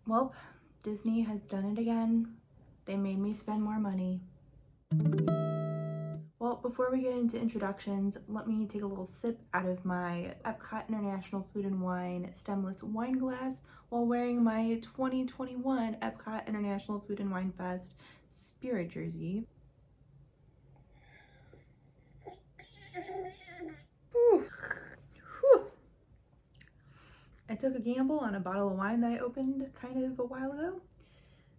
Well, Disney has done it again. They made me spend more money. Well, before we get into introductions, let me take a little sip out of my Epcot International Food and Wine stemless wine glass while wearing my 2021 Epcot International Food and Wine Fest Spirit jersey. Whew. Whew. I took a gamble on a bottle of wine that I opened kind of a while ago,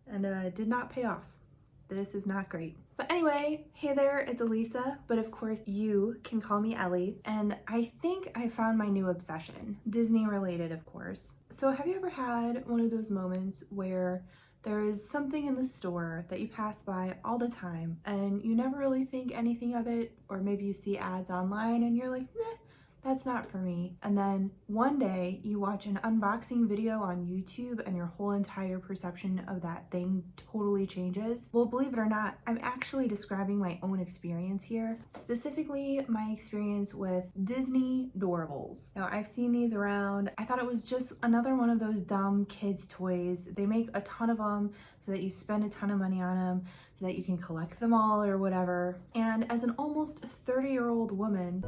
and it did not pay off. This is not great. But anyway, hey there, it's Elisa, but of course you can call me Ellie, and I think I found my new obsession, Disney related of course. So have you ever had one of those moments where there is something in the store that you pass by all the time and you never really think anything of it, or maybe you see ads online and you're like, meh, that's not for me. And then one day you watch an unboxing video on YouTube and your whole entire perception of that thing totally changes. Well, believe it or not, I'm actually describing my own experience here, specifically my experience with Disney Doorables. Now, I've seen these around. I thought it was just another one of those dumb kids' toys. They make a ton of them so that you spend a ton of money on them, so that you can collect them all or whatever. And as an almost 30-year-old woman,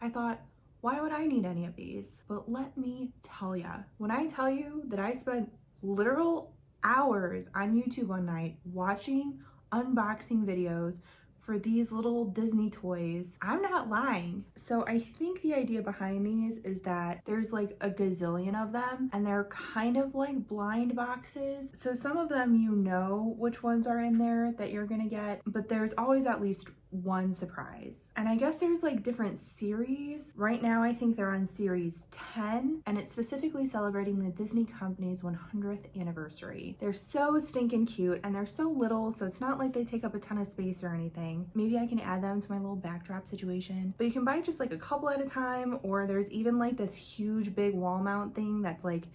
I thought, why would I need any of these? But let me tell ya, when I tell you that I spent literal hours on YouTube one night watching unboxing videos for these little Disney toys, I'm not lying. So I think the idea behind these is that there's like a gazillion of them and they're kind of like blind boxes. So some of them you know which ones are in there that you're gonna get, but there's always at least one surprise. And I guess there's like different series. Right now I think they're on series 10 and it's specifically celebrating the Disney company's 100th anniversary. They're so stinking cute and they're so little, so it's not like they take up a ton of space or anything. Maybe I can add them to my little backdrop situation. But you can buy just like a couple at a time, or there's even like this huge big wall mount thing that's like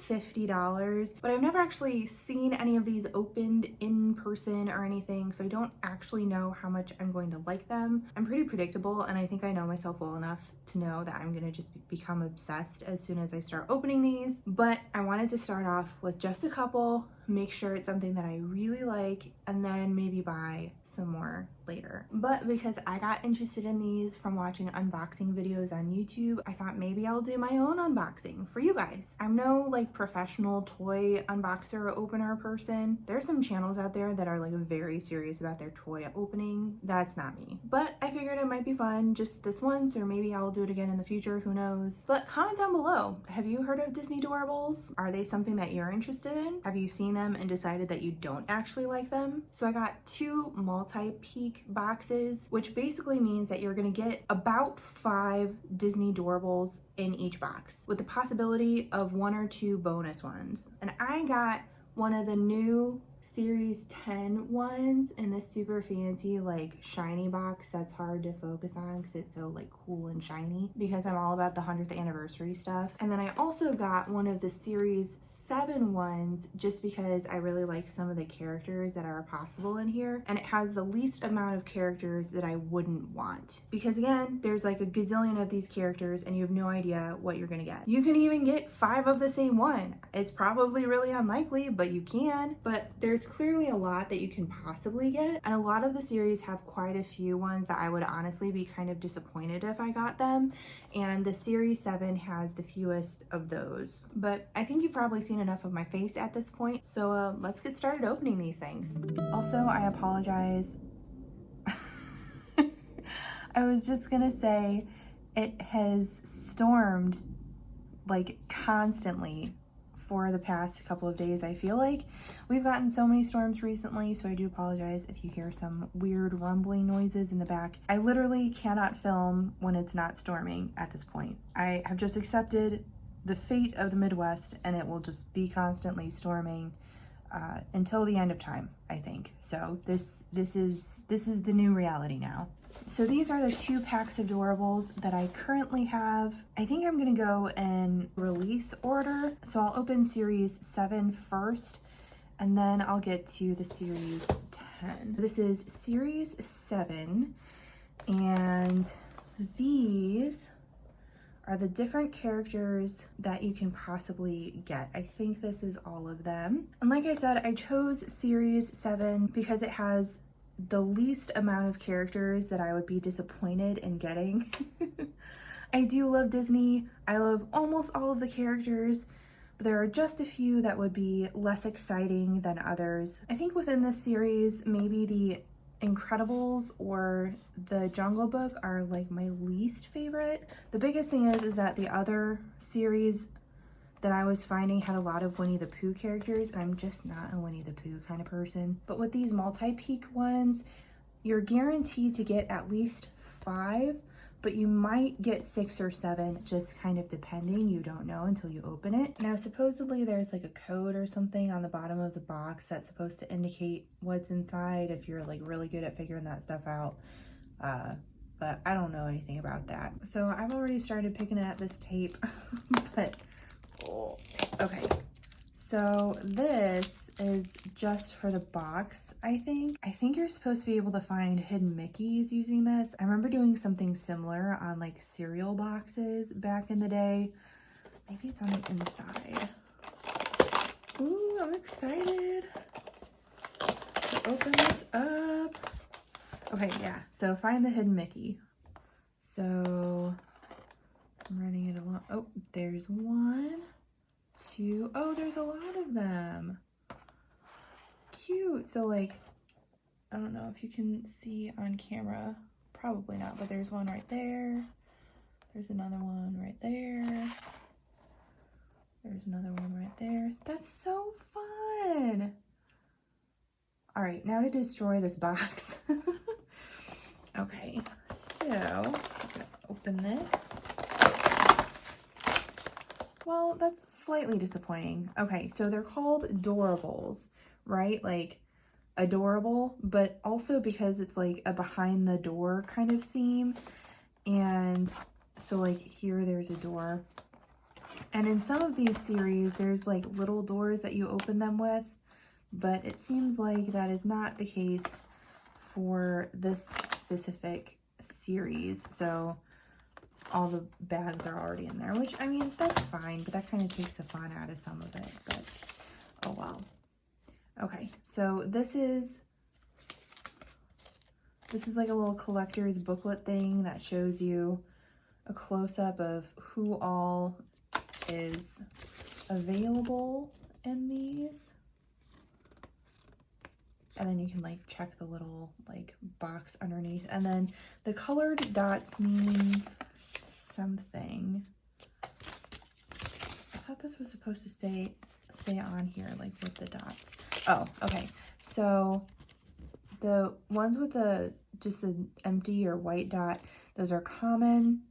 $50, but I've never actually seen any of these opened in person or anything, so I don't actually know how much I'm going to like them. I'm pretty predictable, and I think I know myself well enough to know that I'm gonna just become obsessed as soon as I start opening these. But I wanted to start off with just a couple, make sure it's something that I really like, and then maybe buy some more later. But because I got interested in these from watching unboxing videos on YouTube, I thought maybe I'll do my own unboxing for you guys. I'm no like professional toy unboxer or opener person. There's some channels out there that are like very serious about their toy opening. That's not me. But I figured it might be fun just this once, or maybe I'll do it again in the future, who knows. But comment down below, have you heard of Disney Doorables? Are they something that you're interested in? Have you seen them and decided that you don't actually like them? So I got two multi-peak boxes, which basically means that you're gonna get about 5 Disney Doorables in each box, with the possibility of 1 or 2 bonus ones. And I got one of the new series 10 ones in this super fancy like shiny box that's hard to focus on because it's so like cool and shiny, because I'm all about the 100th anniversary stuff. And then I also got one of the series 7 ones just because I really like some of the characters that are possible in here, and it has the least amount of characters that I wouldn't want, because again, there's like a gazillion of these characters and you have no idea what you're gonna get. You can even get 5 of the same one. It's probably really unlikely, but you can. But there's clearly a lot that you can possibly get, and a lot of the series have quite a few ones that I would honestly be kind of disappointed if I got them, and the series 7 has the fewest of those. But I think you've probably seen enough of my face at this point, so let's get started opening these things. Also, I apologize. I was just gonna say, it has stormed like constantly for the past couple of days. I feel like we've gotten so many storms recently, so I do apologize if you hear some weird rumbling noises in the back. I literally cannot film when it's not storming at this point. I have just accepted the fate of the Midwest, and it will just be constantly storming until the end of time, I think. So this is the new reality now. So these are the 2 packs of Doorables that I currently have. I think I'm gonna go in release order. So I'll open series 7 first, and then I'll get to the series 10. This is series 7, and these are the different characters that you can possibly get. I think this is all of them. And like I said, I chose series 7 because it has the least amount of characters that I would be disappointed in getting. I do love Disney. I love almost all of the characters, but there are just a few that would be less exciting than others. I think within this series, maybe the Incredibles or the Jungle Book are like my least favorite. The biggest thing is that the other series that I was finding had a lot of Winnie the Pooh characters, and I'm just not a Winnie the Pooh kind of person. But with these multi-peak ones, you're guaranteed to get at least 5, but you might get 6 or 7, just kind of depending. You don't know until you open it. Now, supposedly there's like a code or something on the bottom of the box that's supposed to indicate what's inside if you're like really good at figuring that stuff out. But I don't know anything about that. So I've already started picking at this tape, but okay. So this is just for the box, I think. I think you're supposed to be able to find hidden Mickeys using this. I remember doing something similar on like cereal boxes back in the day. Maybe it's on the inside. Ooh, I'm excited to open this up. Okay, yeah, so find the hidden Mickey. So I'm running it along. Oh, there's 1, 2. Oh, there's a lot of them. Cute. So like, I don't know if you can see on camera, probably not, but there's one right there. There's another one right there. There's another one right there. That's so fun. All right, now to destroy this box. Okay, so I'm gonna open this. Well, that's slightly disappointing. Okay, so they're called Doorables, right? Like adorable, but also because it's like a behind the door kind of theme. And so like here there's a door. And in some of these series, there's like little doors that you open them with, but it seems like that is not the case for this specific series. So all the bags are already in there, which, I mean, that's fine, but that kind of takes the fun out of some of it, but oh well. Okay, so this is like a little collector's booklet thing that shows you a close-up of who all is available in these. And then you can like check the little like box underneath. And then the colored dots mean something. I thought this was supposed to say on here like with the dots. Oh, okay. So the ones with just an empty or white dot, those are common.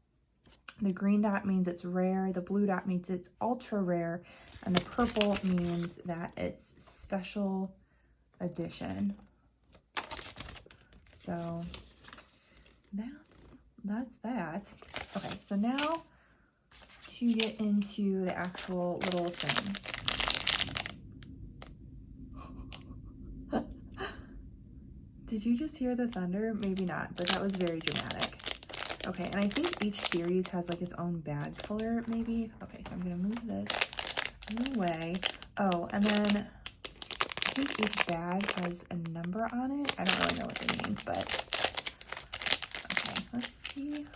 The green dot means it's rare. The blue dot means it's ultra rare. And the purple means that it's special edition. So that's that. Okay, so now to get into the actual little things. Did you just hear the thunder? Maybe not, but that was very dramatic. Okay, and I think each series has like its own bag color, maybe. Okay, so I'm gonna move this away. Oh, and then I think each bag has a number on it. I don't really know what they mean, but okay, let's see.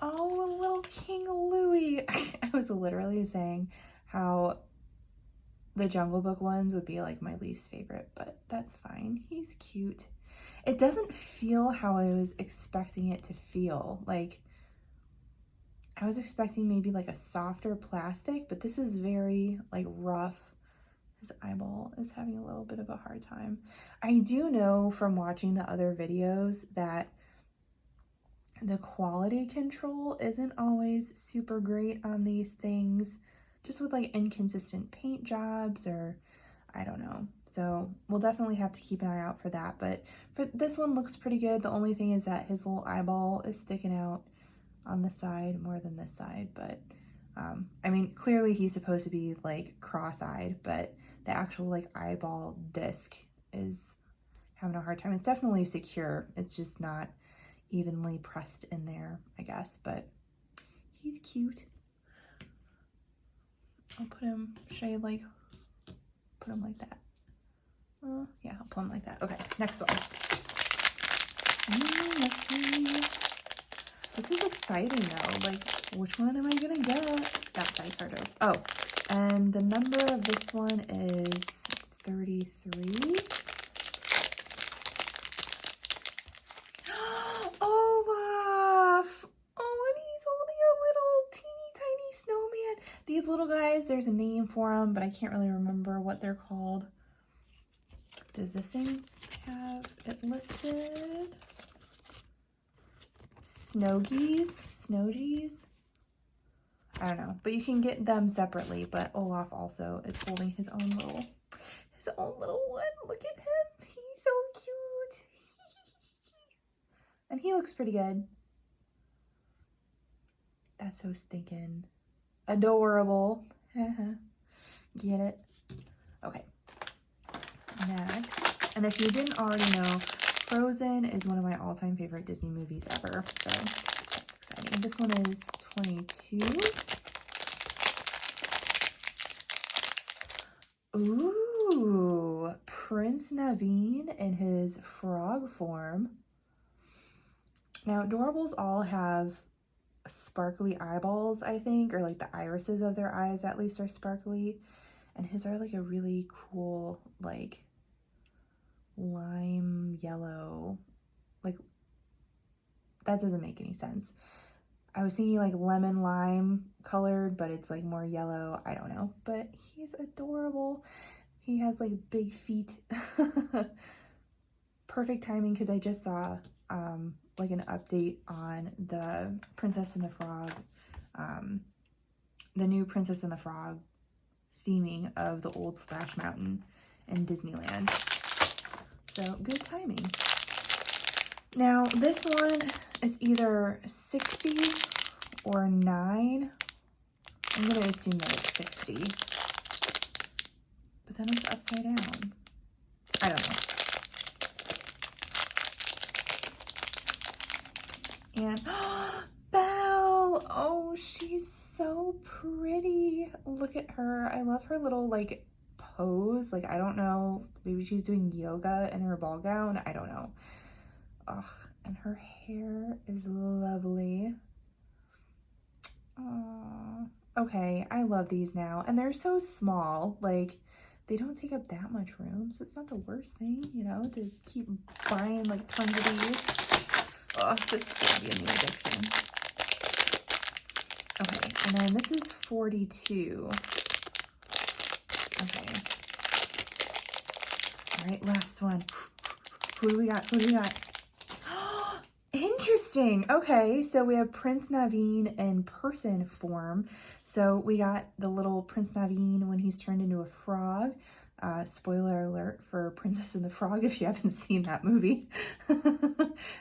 Oh, a little King Louie. I was literally saying how the Jungle Book ones would be like my least favorite, but that's fine. He's cute. It doesn't feel how I was expecting it to feel. Like, I was expecting maybe like a softer plastic, but this is very like rough. His eyeball is having a little bit of a hard time. I do know from watching the other videos that the quality control isn't always super great on these things, just with like inconsistent paint jobs or I don't know. So we'll definitely have to keep an eye out for that. But for this one looks pretty good. The only thing is that his little eyeball is sticking out on the side more than this side. But I mean, clearly he's supposed to be like cross-eyed, but the actual like eyeball disc is having a hard time. It's definitely secure. It's just not evenly pressed in there, I guess. But He's cute. I'll put him, should I like put him like that? Yeah, I'll put him like that. Okay, next one. Let's see. This is exciting though. Like, which one am I gonna get? That die card. Oh, and the number of this one is 33. Olaf! Oh, and he's holding a little teeny tiny snowman. These little guys, there's a name for them, but I can't really remember what they're called. Does this thing have it listed? Snowgies? I don't know, but you can get them separately, but Olaf also is holding his own little one. Look at him. He's so cute. And he looks pretty good. That's so stinking adorable. Get it? Okay. Next. And if you didn't already know, Frozen is one of my all-time favorite Disney movies ever. So that's exciting. This one is 22. Ooh, Prince Naveen in his frog form. Now, Doorables all have sparkly eyeballs, I think, or like the irises of their eyes at least are sparkly. And his are like a really cool, like, lime yellow. Like, that doesn't make any sense. I was thinking like lemon lime colored, but it's like more yellow. I don't know, but he's adorable. He has like big feet. Perfect timing because I just saw like an update on the Princess and the Frog, the new Princess and the Frog theming of the old Splash Mountain in Disneyland. So good timing. Now this one is either 60 or 9. I'm going to assume that it's 60. But then it's upside down. I don't know. And Belle! Oh, she's so pretty. Look at her. I love her little like pose. Like, I don't know. Maybe she's doing yoga in her ball gown. I don't know. Ugh, and her hair is lovely. Aww. Okay, I love these now. And they're so small. Like, they don't take up that much room, so it's not the worst thing, you know, to keep buying like tons of these. Oh, this is gonna be a new addiction. Okay, and then this is 42. Okay. All right, last one. Who do we got? Who do we got? Interesting. Okay, so we have Prince Naveen in person form. So we got the little Prince Naveen when he's turned into a frog. Spoiler alert for Princess and the Frog if you haven't seen that movie.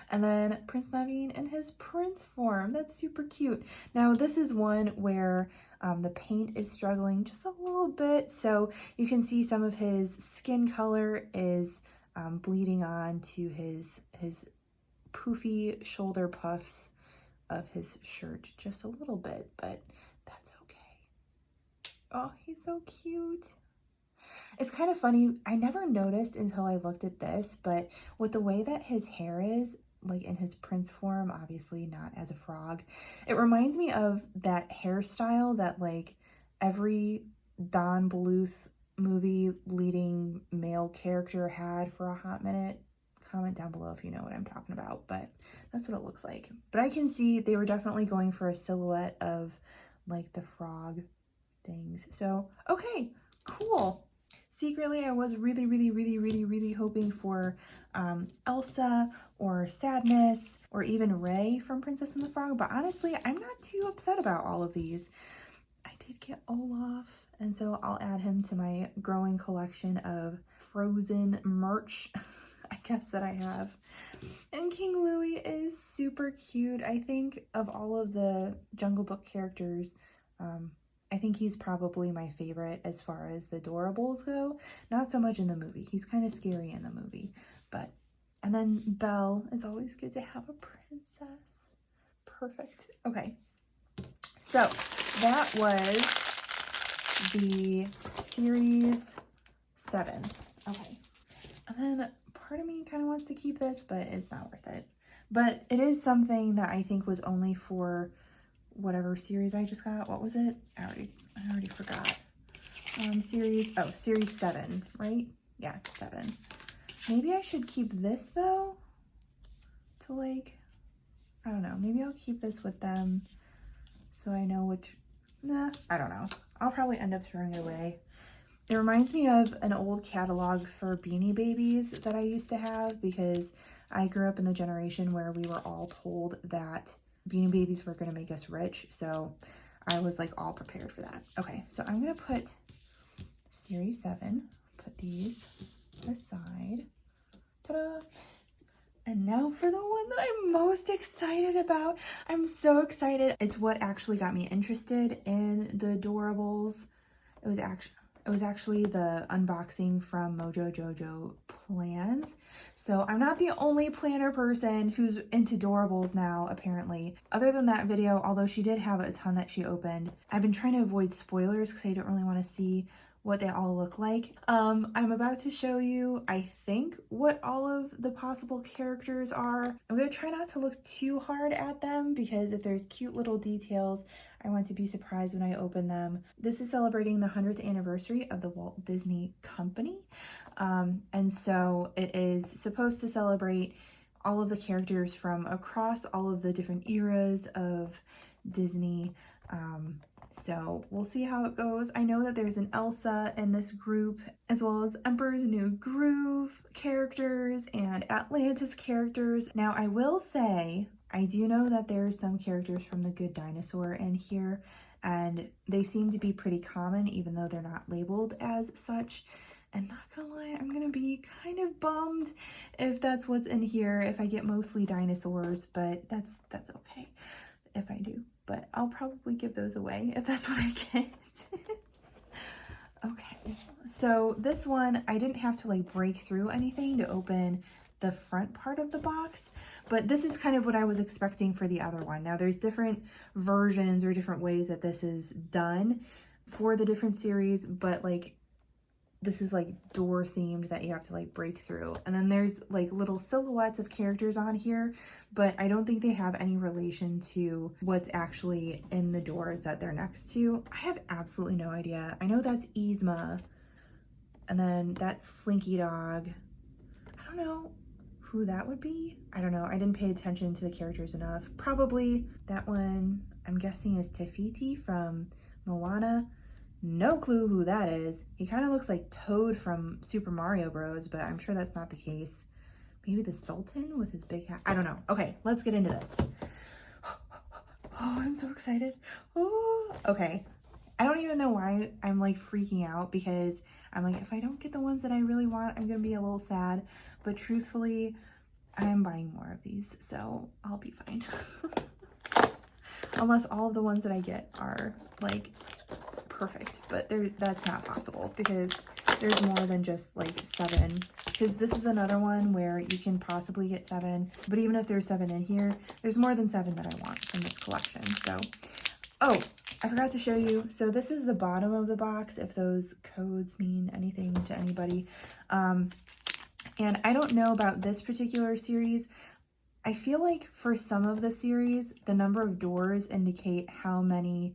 And then Prince Naveen in his prince form. That's super cute. Now this is one where the paint is struggling just a little bit. So you can see some of his skin color is bleeding on to his poofy shoulder puffs of his shirt just a little bit, but that's okay. Oh, he's so cute. It's kind of funny. I never noticed until I looked at this, but with the way that his hair is, like in his prince form, obviously not as a frog, it reminds me of that hairstyle that like every Don Bluth movie leading male character had for a hot minute. Comment down below if you know what I'm talking about, but that's what it looks like. But I can see they were definitely going for a silhouette of like the frog things. So, okay, cool. Secretly, I was really hoping for Elsa or Sadness or even Ray from Princess and the Frog, but honestly, I'm not too upset about all of these. I did get Olaf, and so I'll add him to my growing collection of Frozen merch, I guess, that I have. And King Louie is super cute. I think of all of the Jungle Book characters, I think he's probably my favorite as far as the Doorables go. Not so much in the movie. He's kind of scary in the movie. But, and then Belle. It's always good to have a princess. Perfect. Okay. So that was the Series 7. Okay. And then part of me kind of wants to keep this, but it's not worth it. But it is something that I think was only for whatever series I just got. What was it? I already forgot. Series 7, right? Yeah, 7. Maybe I should keep this though, to like, I don't know, maybe I'll keep this with them so I know which, I don't know. I'll probably end up throwing it away. It reminds me of an old catalog for Beanie Babies that I used to have, because I grew up in the generation where we were all told that Beanie Babies were going to make us rich, so I was like all prepared for that. Okay, so I'm going to put Series 7, put these aside. Ta-da! And now for the one that I'm most excited about. I'm so excited. It's what actually got me interested in the Doorables. It was actually the unboxing from Mojo Jojo Plans. So I'm not the only planner person who's into Doorables now, apparently. Other than that video, although she did have a ton that she opened, I've been trying to avoid spoilers because I don't really want to see what they all look like. I'm about to show you, I think, what all of the possible characters are. I'm gonna try not to look too hard at them because if there's cute little details, I want to be surprised when I open them. This is celebrating the 100th anniversary of the Walt Disney Company. And so it is supposed to celebrate all of the characters from across all of the different eras of Disney. So we'll see how it goes. I know that there's an Elsa in this group, as well as Emperor's New Groove characters and Atlantis characters. Now, I will say, I do know that there's some characters from The Good Dinosaur in here, and they seem to be pretty common, even though they're not labeled as such. And not gonna lie, I'm gonna be kind of bummed if that's what's in here, if I get mostly dinosaurs, but that's okay if I do. But I'll probably give those away if that's what I get. Okay, so this one, I didn't have to like break through anything to open the front part of the box, but this is kind of what I was expecting for the other one. Now there's different versions or different ways that this is done for the different series, but like this is like door themed that you have to like break through. And then there's like little silhouettes of characters on here, but I don't think they have any relation to what's actually in the doors that they're next to. I have absolutely no idea. I know that's Yzma, and then that's Slinky Dog. I don't know who that would be. I don't know. I didn't pay attention to the characters enough. Probably that one, I'm guessing, is Tafiti from Moana. No clue who that is. He kind of looks like Toad from Super Mario Bros, but I'm sure that's not the case. Maybe the Sultan with his big hat. I don't know. Okay, let's get into this. Oh, I'm so excited. Oh, okay. I don't even know why I'm like freaking out, because I'm like, if I don't get the ones that I really want, I'm gonna be a little sad. But truthfully, I'm buying more of these, so I'll be fine. Unless all of the ones that I get are like perfect, but that's not possible because there's more than just like 7, because this is another one where you can possibly get 7, but even if there's 7 in here, there's more than 7 that I want from this collection. So, oh, I forgot to show you, so this is the bottom of the box, if those codes mean anything to anybody. And I don't know about this particular series. I feel like for some of the series, the number of doors indicate how many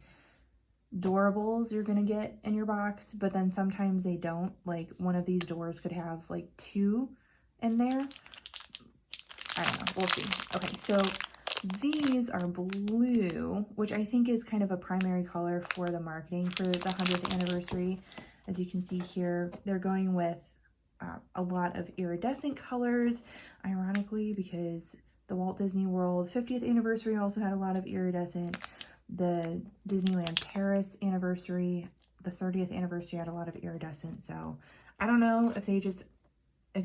Doorables you're gonna get in your box, but then sometimes they don't. Like one of these doors could have like 2 in there. I don't know, we'll see. Okay, so these are blue, which I think is kind of a primary color for the marketing for the 100th anniversary. As you can see here, they're going with a lot of iridescent colors, ironically, because the Walt Disney World 50th anniversary also had a lot of iridescent. The Disneyland Paris anniversary, the 30th anniversary, had a lot of iridescent. So I don't know if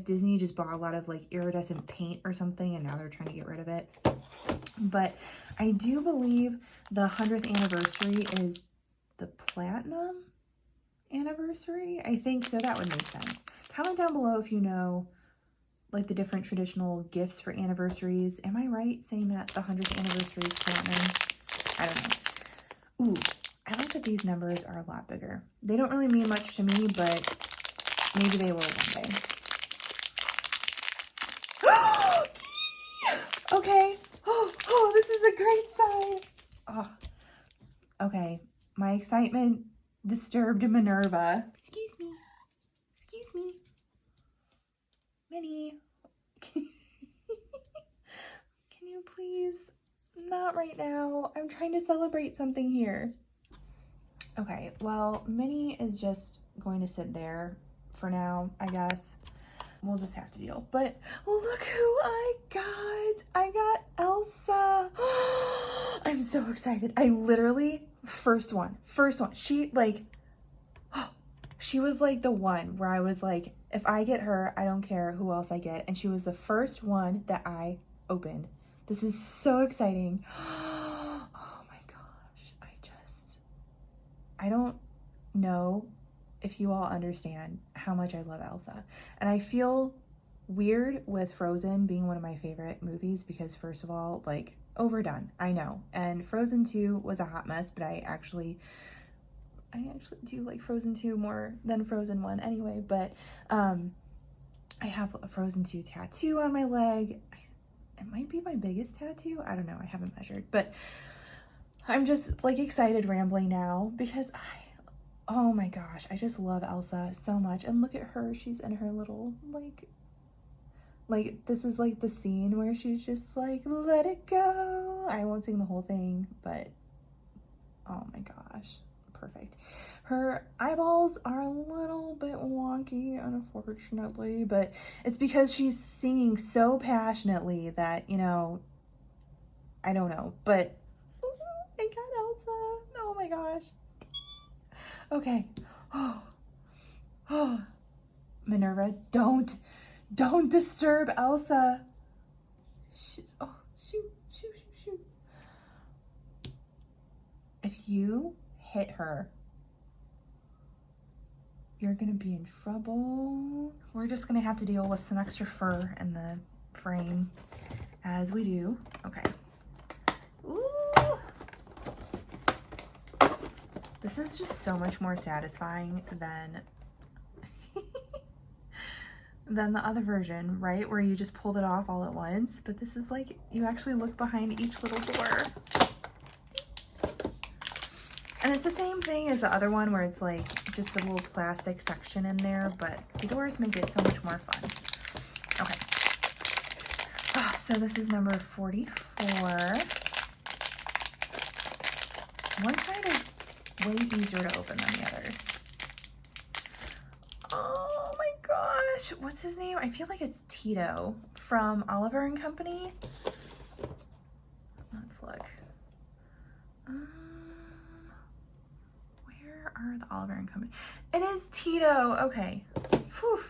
Disney just bought a lot of like iridescent paint or something and now they're trying to get rid of it. But I do believe the 100th anniversary is the platinum anniversary. I think so. That would make sense. Comment down below if you know like the different traditional gifts for anniversaries. Am I right saying that the 100th anniversary is platinum? I don't know. Ooh, I like that these numbers are a lot bigger. They don't really mean much to me, but maybe they will one day. Okay. Oh, this is a great sign. Oh, okay. My excitement disturbed Minerva. Excuse me. Excuse me. Minnie. Can you please? Not right now. I'm trying to celebrate something here. Okay, well, Minnie is just going to sit there for now, I guess. We'll just have to deal. But look who I got. I got Elsa. I'm so excited. I literally, first one. She was like the one where I was like, if I get her, I don't care who else I get. And she was the first one that I opened. This is so exciting. Oh my gosh. I don't know if you all understand how much I love Elsa. And I feel weird with Frozen being one of my favorite movies because, first of all, like, overdone, I know. And Frozen 2 was a hot mess, but I actually do like Frozen 2 more than Frozen 1 anyway. But I have a Frozen 2 tattoo on my leg. It might be my biggest tattoo. I don't know. I haven't measured. But I'm just like excited rambling now because oh my gosh, I just love Elsa so much. And look at her, she's in her little, like this is like the scene where she's just like, let it go. I won't sing the whole thing, but oh my gosh, perfect. Her eyeballs are a little bit wonky, unfortunately, but it's because she's singing so passionately that, you know, I don't know, but I got Elsa. Oh my gosh. Okay. Oh, Minerva, don't disturb Elsa. Oh, shoot. If you hit her, you're gonna be in trouble. We're just gonna have to deal with some extra fur in the frame as we do. Okay. Ooh. This is just so much more satisfying than the other version, right? Where you just pulled it off all at once. But this is like, you actually look behind each little door. And it's the same thing as the other one where it's like just a little plastic section in there, but the doors make it so much more fun. Okay. So this is number 44. One side is way easier to open than the others. Oh my gosh, what's his name? I feel like it's Tito from Oliver and Company. Let's look. Where are the Oliver and Company? It is Tito. Okay. Whew.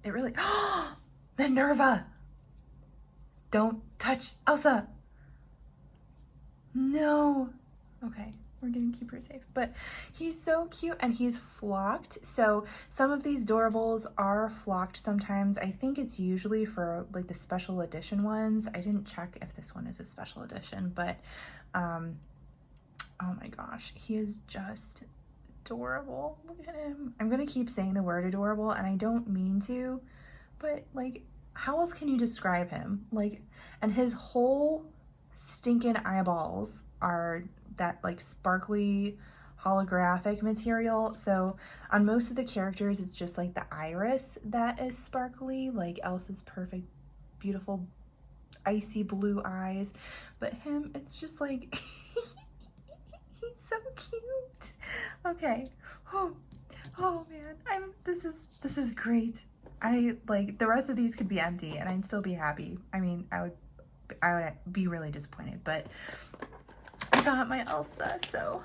It really. Minerva! Don't touch Elsa. No. Okay, we're gonna keep her safe. But he's so cute and he's flocked. So some of these Doorables are flocked sometimes. I think it's usually for like the special edition ones. I didn't check if this one is a special edition, but oh my gosh, he is just adorable. Look at him. I'm gonna keep saying the word adorable and I don't mean to, but like, how else can you describe him? Like, and his whole stinking eyeballs are that like sparkly holographic material. So on most of the characters, it's just like the iris that is sparkly, like Elsa's perfect, beautiful, icy blue eyes. But him, it's just like, he's so cute. Okay. Oh man, this is great. I like, the rest of these could be empty and I'd still be happy. I mean, I would be really disappointed, but I got my Elsa, so.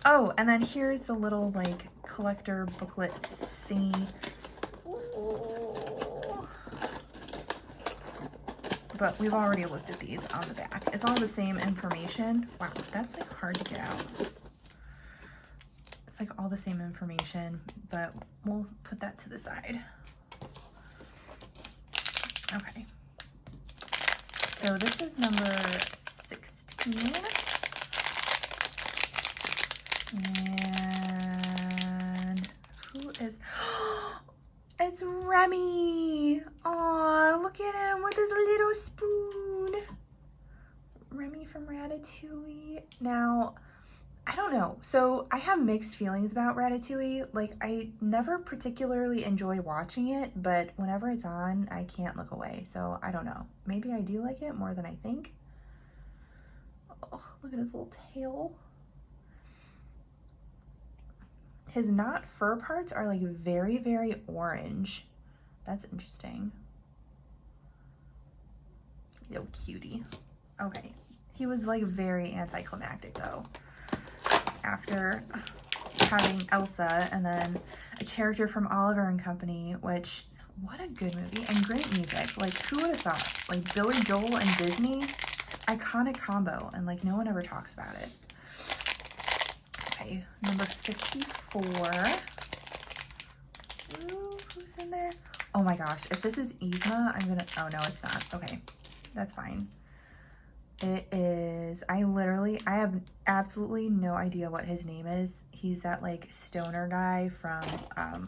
Oh, and then here's the little like collector booklet thingy. Ooh. But we've already looked at these on the back. It's all the same information. Wow, that's like hard to get out. It's like all the same information, but we'll put that to the side. Okay. So this is number 16. And who is... It's Remy! Aw, look at him with his little spoon. Remy from Ratatouille. Now, I don't know. So I have mixed feelings about Ratatouille. Like, I never particularly enjoy watching it, but whenever it's on, I can't look away. So I don't know. Maybe I do like it more than I think. Oh, look at his little tail. His not fur parts are like very, very orange. That's interesting. Yo, cutie. Okay. He was like very anticlimactic though. After having Elsa and then a character from Oliver and Company, which, what a good movie, and great music. Like, who would have thought? Like, Billy Joel and Disney, iconic combo, and like no one ever talks about it. Okay, number 54. Ooh, who's in there? Oh my gosh, if this is Yzma, I'm gonna, oh no, it's not. Okay, that's fine. It is, I have absolutely no idea what his name is. He's that like stoner guy from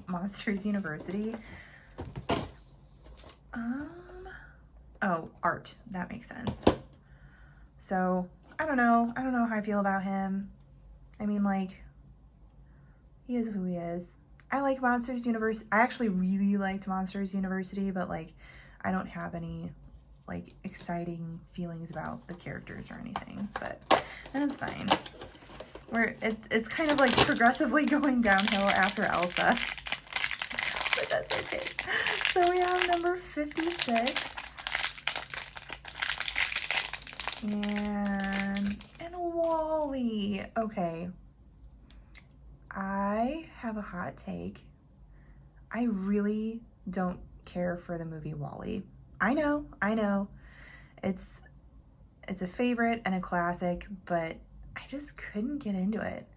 Monsters University. Oh, Art, that makes sense. So, I don't know how I feel about him. I mean, like, he is who he is. I like Monsters University. I actually really liked Monsters University, but like, I don't have any like exciting feelings about the characters or anything, but, and it's fine. It's kind of like progressively going downhill after Elsa, but that's okay. So we have number 56. And Wally. Okay. I have a hot take. I really don't care for the movie Wall-E. I know. It's a favorite and a classic, but I just couldn't get into it.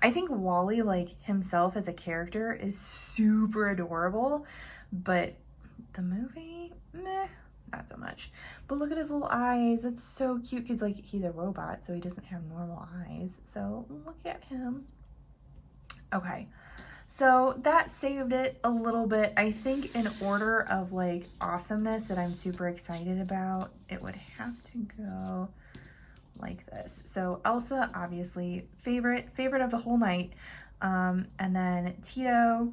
I think Wall-E, like, himself as a character is super adorable, but the movie, meh, not so much. But look at his little eyes. It's so cute because, like, he's a robot, so he doesn't have normal eyes. So look at him. Okay. So that saved it a little bit. I think in order of like awesomeness that I'm super excited about, it would have to go like this. So Elsa, obviously favorite of the whole night. And then Tito,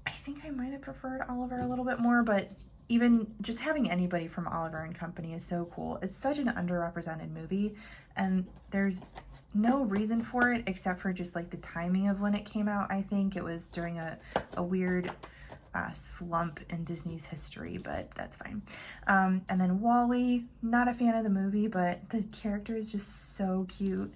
I think I might have preferred Oliver a little bit more, but even just having anybody from Oliver and Company is so cool. It's such an underrepresented movie, and there's no reason for it except for just like the timing of when it came out. I think it was during a weird slump in Disney's history, but that's fine. And then Wall-E, not a fan of the movie, but the character is just so cute.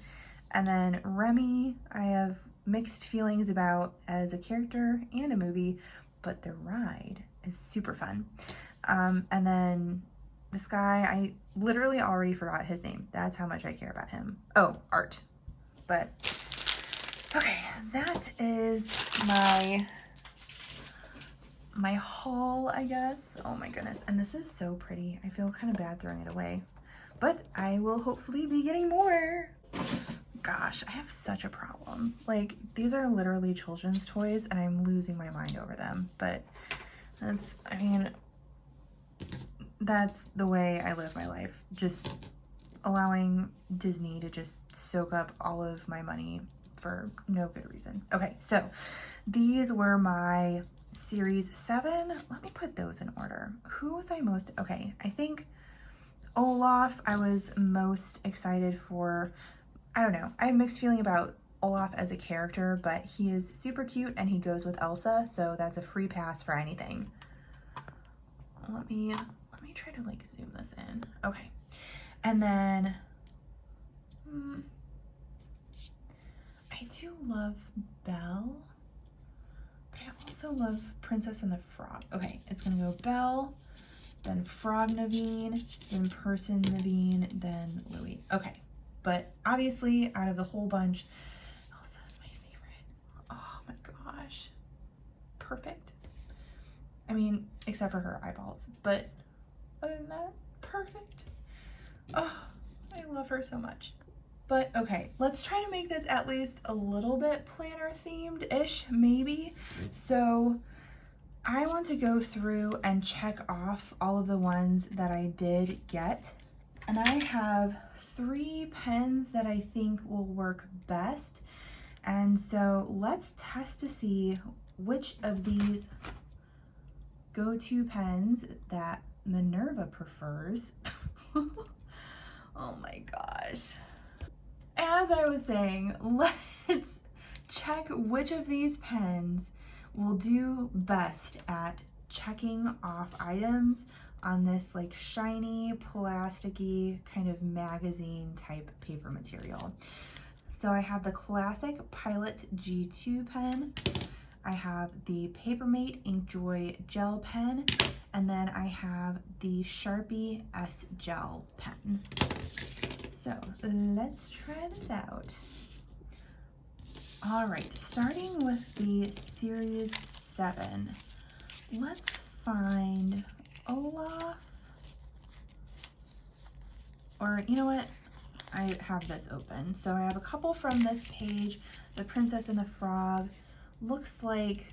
And then Remy, I have mixed feelings about as a character and a movie, but the ride is super fun. And then this guy, I literally already forgot his name. That's how much I care about him. Oh, Art. But, okay, that is my haul, I guess. Oh my goodness. And this is so pretty. I feel kind of bad throwing it away. But I will hopefully be getting more. Gosh, I have such a problem. Like, these are literally children's toys, and I'm losing my mind over them. But that's, I mean, that's the way I live my life. Just allowing Disney to just soak up all of my money for no good reason. Okay, so these were my series 7. Let me put those in order. Who was I most, okay, I think Olaf I was most excited for. I don't know, I have mixed feeling about Olaf as a character, but he is super cute and he goes with Elsa, so that's a free pass for anything. Let me try to like zoom this in. Okay. And then I do love Belle, but I also love Princess and the Frog. Okay, it's gonna go Belle, then Frog Naveen, then Person Naveen, then Louis. Okay, but obviously out of the whole bunch, Elsa's my favorite. Oh my gosh, perfect. I mean, except for her eyeballs, but other than that, perfect. Oh, I love her so much. But okay, let's try to make this at least a little bit planner themed-ish, maybe. So I want to go through and check off all of the ones that I did get. And I have 3 pens that I think will work best. And so let's test to see which of these go-to pens that Minerva prefers. Oh my gosh. As I was saying, let's check which of these pens will do best at checking off items on this like shiny, plasticky kind of magazine type paper material. So I have the classic Pilot G2 pen, I have the Papermate Inkjoy gel pen, and then I have the Sharpie S gel pen. So let's try this out. All right, starting with the Series 7, let's find Olaf, or you know what? I have this open. So I have a couple from this page. The Princess and the Frog. Looks like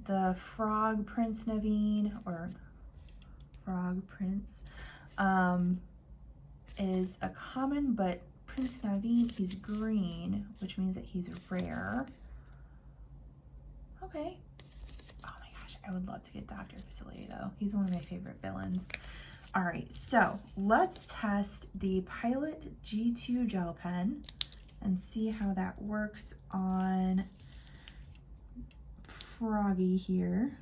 the Frog Prince Naveen, or Frog Prince, is a common, but Prince Naveen, he's green, which means that he's rare. Okay. Oh my gosh, I would love to get Dr. Facilier though. He's one of my favorite villains. All right, so let's test the Pilot G2 gel pen and see how that works on Froggy here.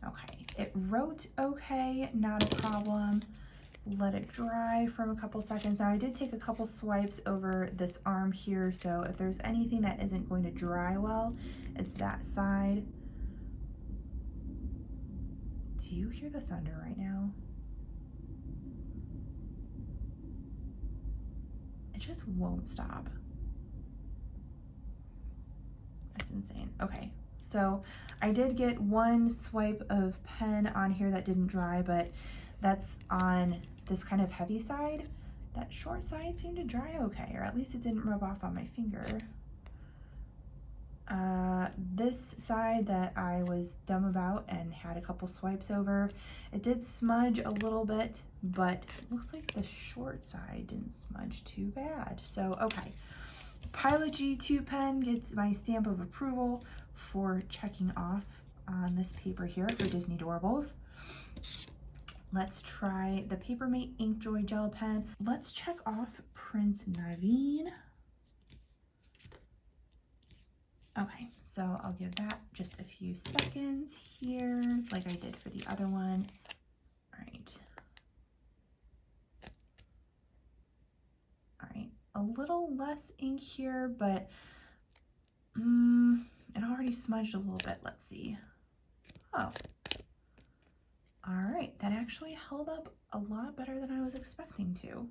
Okay, it wrote okay, not a problem. Let it dry for a couple seconds. Now I did take a couple swipes over this arm here, so if there's anything that isn't going to dry well, it's that side. Do you hear the thunder right now? It just won't stop. That's insane. Okay, so I did get one swipe of pen on here that didn't dry, but that's on this kind of heavy side. That short side seemed to dry okay, or at least it didn't rub off on my finger. This side that I was dumb about and had a couple swipes over, it did smudge a little bit, but it looks like the short side didn't smudge too bad. So, okay. Pilot G2 pen gets my stamp of approval for checking off on this paper here for Disney Doorables. Let's try the Papermate Inkjoy gel pen. Let's check off Prince Naveen. Okay, so I'll give that just a few seconds here, like I did for the other one. All right. All right, a little less ink here, but it already smudged a little bit. Let's see. Oh. All right, that actually held up a lot better than I was expecting to.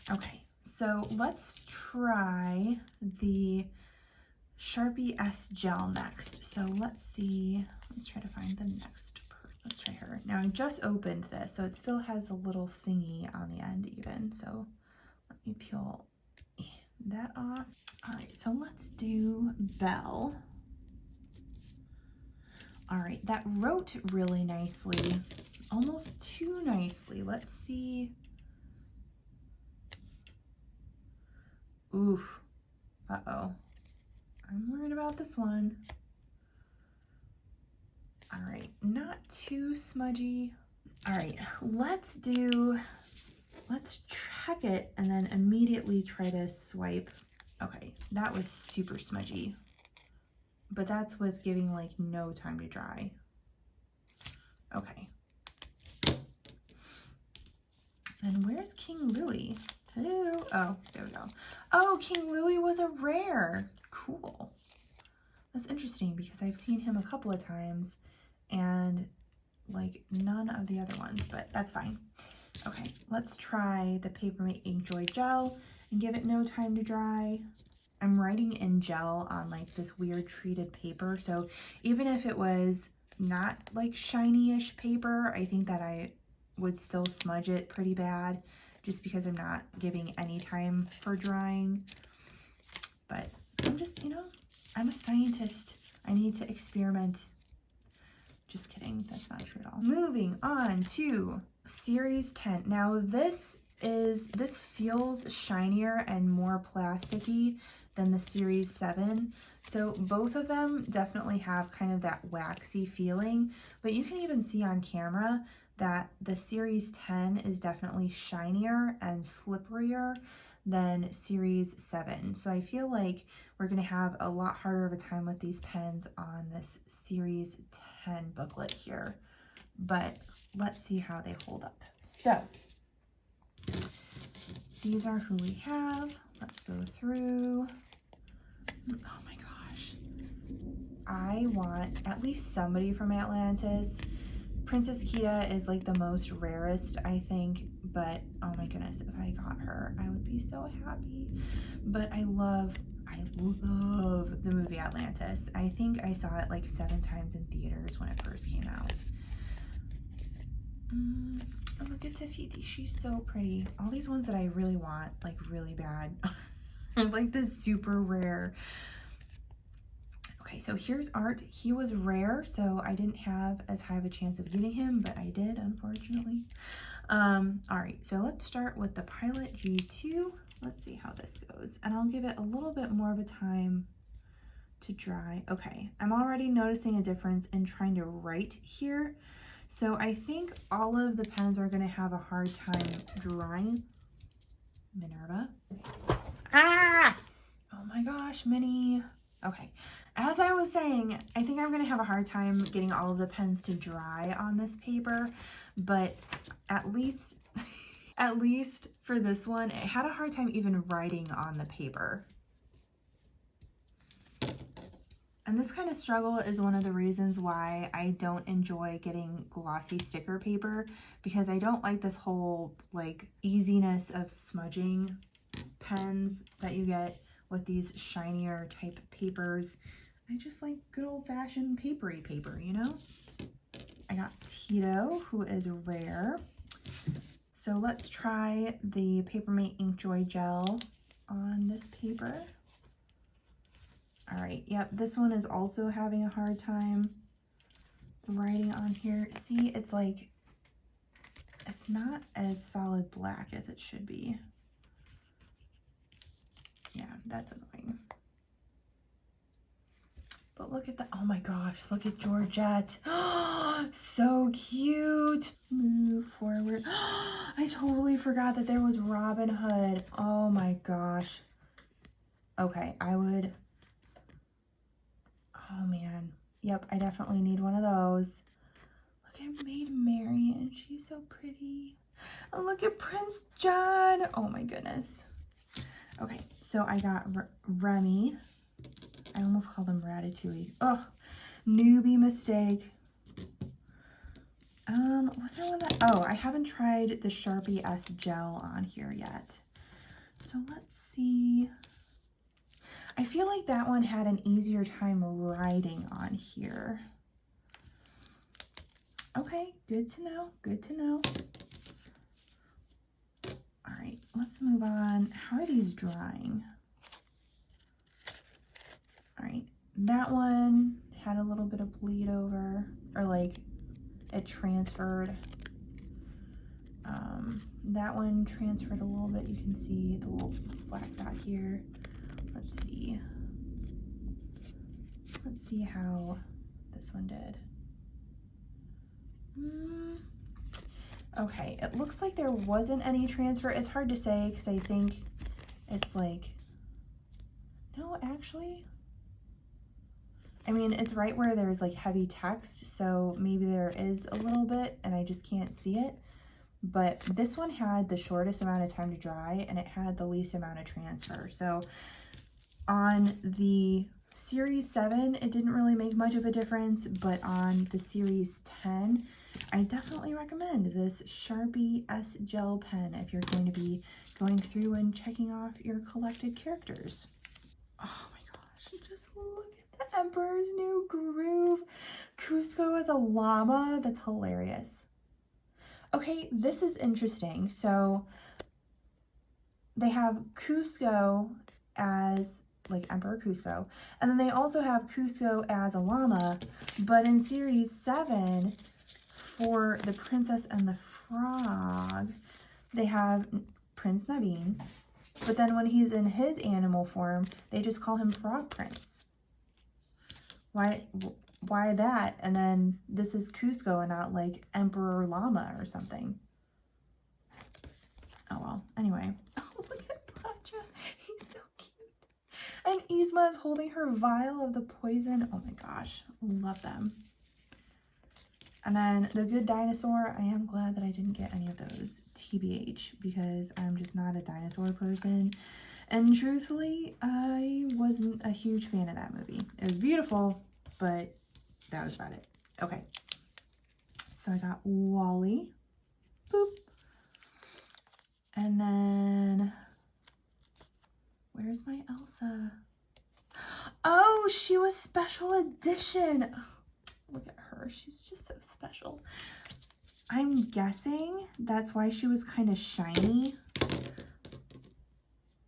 Okay, so let's try the Sharpie S gel next. So let's see, let's try to find the next, let's try her. Now I just opened this, so it still has a little thingy on the end even. So let me peel that off. All right, so let's do Belle. All right, that wrote really nicely, almost too nicely. Let's see. Oof, uh-oh. I'm worried about this one. All right, not too smudgy. All right, let's check it and then immediately try to swipe. Okay, that was super smudgy, but that's with giving like no time to dry. Okay. And where's King Louis? Hello? Oh, there we go. Oh, King Louis was a rare. Cool. That's interesting because I've seen him a couple of times and like none of the other ones, but that's fine. Okay, let's try the Papermate Inkjoy gel and give it no time to dry. I'm writing in gel on like this weird treated paper, so even if it was not like shiny-ish paper, I think that I would still smudge it pretty bad just because I'm not giving any time for drying. But I'm just, you know, I'm a scientist. I need to experiment. Just kidding, that's not true at all. Moving on to Series 10. Now this feels shinier and more plasticky than the Series 7. So both of them definitely have kind of that waxy feeling, but you can even see on camera that the Series 10 is definitely shinier and slipperier than Series 7. So I feel like we're going to have a lot harder of a time with these pens on this Series 10 booklet here. But let's see how they hold up. So these are who we have. Let's go through. Oh my gosh. I want at least somebody from Atlantis. Princess Kita is like the most rarest, I think, but oh my goodness, if I got her, I would be so happy. But I love the movie Atlantis. I think I saw it like 7 times in theaters when it first came out. Oh, look at Tafiti, she's so pretty. All these ones that I really want, like really bad, are like this super rare. Okay, so here's Art. He was rare, so I didn't have as high of a chance of getting him, but I did, unfortunately. All right, so let's start with the Pilot G2. Let's see how this goes, and I'll give it a little bit more of a time to dry. Okay, I'm already noticing a difference in trying to write here. So I think all of the pens are gonna have a hard time drying. Minerva. Ah! Oh my gosh, Minnie. Okay, as I was saying, I think I'm gonna have a hard time getting all of the pens to dry on this paper, but at least, at least for this one, it had a hard time even writing on the paper. And this kind of struggle is one of the reasons why I don't enjoy getting glossy sticker paper, because I don't like this whole like easiness of smudging pens that you get with these shinier type papers. I just like good old-fashioned papery paper, you know? I got Tito, who is rare. So let's try the Papermate Inkjoy gel on this paper. All right, yep, this one is also having a hard time writing on here. See, it's like, it's not as solid black as it should be. Yeah, that's annoying. But look at the, oh my gosh, look at Georgette. So cute. Let's move forward. I totally forgot that there was Robin Hood. Oh my gosh. Okay, I would, oh man. Yep, I definitely need one of those. Look at Maid Marian, she's so pretty. And look at Prince John. Oh my goodness. Okay, so I got Remy. I almost called him Ratatouille. Oh, newbie mistake. Was there one that, oh, I haven't tried the Sharpie S gel on here yet. So let's see. I feel like that one had an easier time writing on here. Okay, good to know, good to know. All right, let's move on. How are these drying? All right, that one had a little bit of bleed over, or like it transferred. That one transferred a little bit. You can see the little black dot here. Let's see. Let's see how this one did. Okay, it looks like there wasn't any transfer. It's hard to say because I think it's like, no, actually, I mean, it's right where there's like heavy text, so maybe there is a little bit and I just can't see it. But this one had the shortest amount of time to dry and it had the least amount of transfer. So on the Series 7, it didn't really make much of a difference, but on the Series 10, I definitely recommend this Sharpie S gel pen if you're going to be going through and checking off your collected characters. Oh my gosh, just look at the Emperor's New Groove. Cusco as a llama, that's hilarious. Okay, this is interesting. So they have Cusco as like Emperor Cusco, and then they also have Cusco as a llama, but in series 7 for the Princess and the Frog, they have Prince Naveen, but then when he's in his animal form, they just call him Frog Prince. Why that? And then this is Cusco and not like Emperor Llama or something. Oh well, anyway. Oh, look at Pacha. He's so cute. And Yzma is holding her vial of the poison. Oh my gosh, love them. And then the Good Dinosaur, I am glad that I didn't get any of those, TBH, because I'm just not a dinosaur person. And truthfully, I wasn't a huge fan of that movie. It was beautiful, but that was about it. Okay, so I got Wally. Boop. And then, where's my Elsa? Oh, she was special edition. Oh, look at her. She's just so special. I'm guessing that's why she was kind of shiny.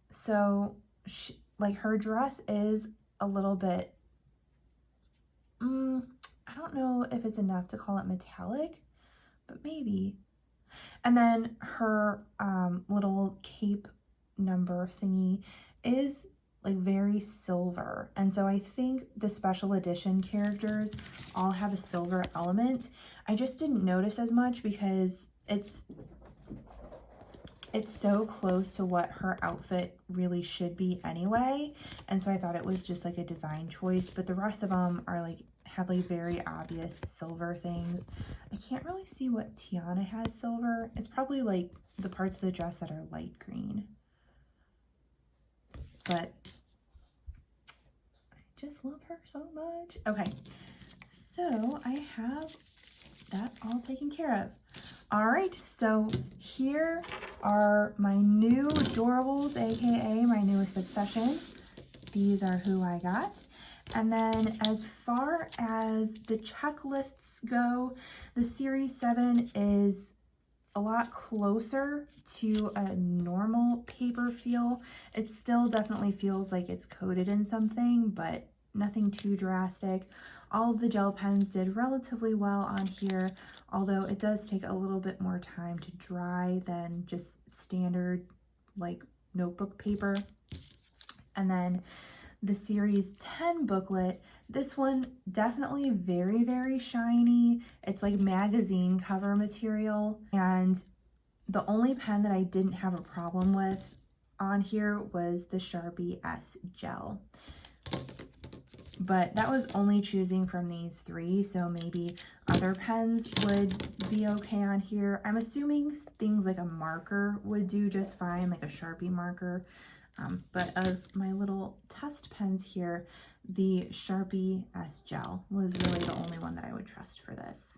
So, like, her dress is a little bit, I don't know if it's enough to call it metallic, but maybe. And then her little cape number thingy is like very silver. And so I think the special edition characters all have a silver element. I just didn't notice as much because it's so close to what her outfit really should be anyway. And so I thought it was just like a design choice, but the rest of them are like, have like very obvious silver things. I can't really see what Tiana has silver. It's probably like the parts of the dress that are light green. But I just love her so much. Okay, so I have that all taken care of. All right, so here are my new Doorables, aka my newest obsession. These are who I got. And then as far as the checklists go, the Series 7 is a lot closer to a normal paper feel. It still definitely feels like it's coated in something, but nothing too drastic. All of the gel pens did relatively well on here, although it does take a little bit more time to dry than just standard like notebook paper. And then the Series 10 booklet, this one definitely very, very shiny. It's like magazine cover material. And the only pen that I didn't have a problem with on here was the Sharpie S Gel. But that was only choosing from these 3, so maybe other pens would be okay on here. I'm assuming things like a marker would do just fine, like a Sharpie marker. But of my little test pens here, the Sharpie S Gel was really the only one that I would trust for this.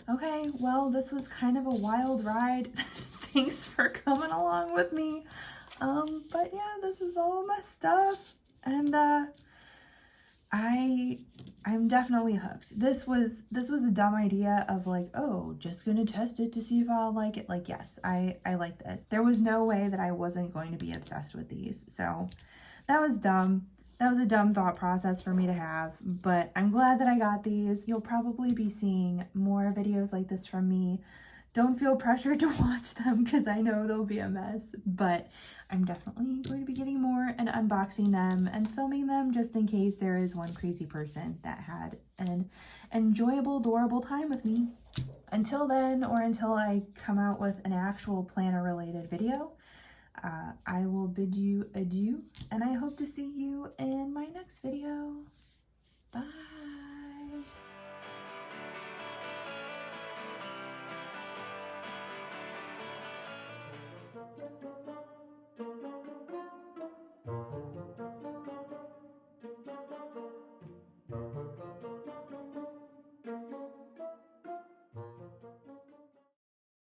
Okay, well, this was kind of a wild ride. Thanks for coming along with me. But yeah, this is all my stuff. And I'm definitely hooked. This was a dumb idea of like, oh, just gonna test it to see if I'll like it. Like, yes, I like this. There was no way that I wasn't going to be obsessed with these. So that was dumb. That was a dumb thought process for me to have, but I'm glad that I got these. You'll probably be seeing more videos like this from me. Don't feel pressured to watch them because I know they'll be a mess, but I'm definitely going to be getting more and unboxing them and filming them just in case there is one crazy person that had an enjoyable, adorable time with me. Until then, or until I come out with an actual planner related video, I will bid you adieu, and I hope to see you in my next video.